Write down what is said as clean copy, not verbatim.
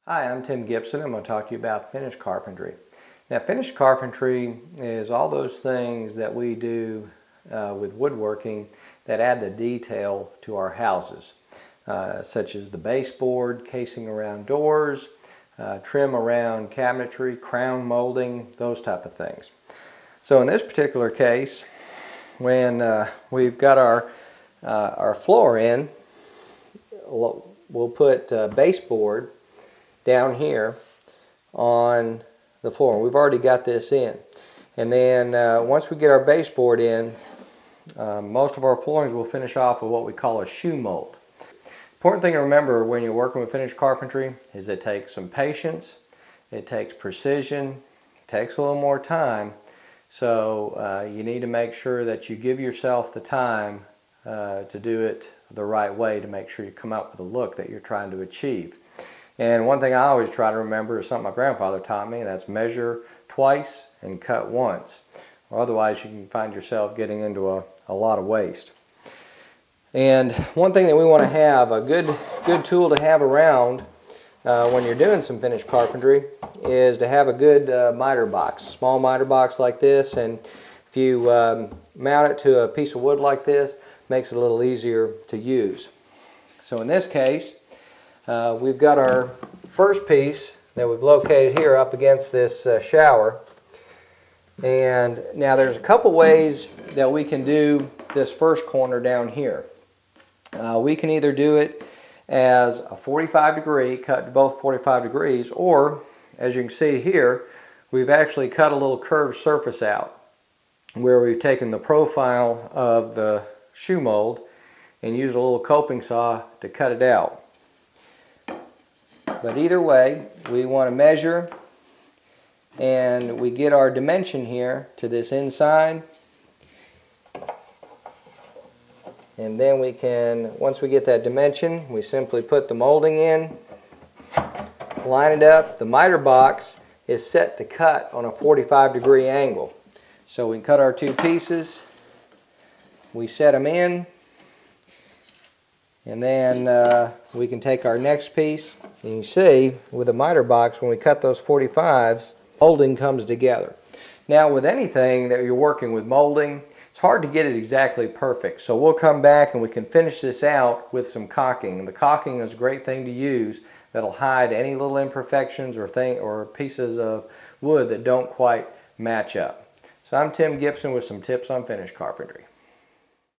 Hi, I'm Tim Gipson. I'm going to talk to you about finished carpentry. Now, finished carpentry is all those things that we do with woodworking that add the detail to our houses, such as the baseboard, casing around doors, trim around cabinetry, crown molding, those type of things. So in this particular case, when we've got our floor in, we'll put baseboard down here on the floor. We've already got this in. And then once we get our baseboard in, most of our floorings will finish off with what we call a shoe mold. Important thing to remember when you're working with finished carpentry is it takes some patience, it takes precision, it takes a little more time. So you need to make sure that you give yourself the time to do it the right way to make sure you come up with the look that you're trying to achieve. And one thing I always try to remember is something my grandfather taught me, and that's measure twice and cut once. Or otherwise you can find yourself getting into a lot of waste. And one thing that we want to have, a good tool to have around when you're doing some finished carpentry, is to have a good miter box, small miter box like this. And if you mount it to a piece of wood like this, it makes it a little easier to use. So in this case, we've got our first piece that we've located here up against this shower. And now there's a couple ways that we can do this first corner down here. We can either do it as a 45 degree, cut to both 45 degrees, or as you can see here, we've actually cut a little curved surface out where we've taken the profile of the shoe mold and used a little coping saw to cut it out. But either way, we want to measure, and we get our dimension here to this inside. And then we can, once we get that dimension, we simply put the molding in, line it up. The miter box is set to cut on a 45 degree angle. So we cut our two pieces, we set them in, and then we can take our next piece. And you see, with a miter box, when we cut those 45s, molding comes together. Now with anything that you're working with molding, it's hard to get it exactly perfect. So we'll come back and we can finish this out with some caulking. And the caulking is a great thing to use that'll hide any little imperfections or pieces of wood that don't quite match up. So I'm Tim Gipson with some tips on finished carpentry.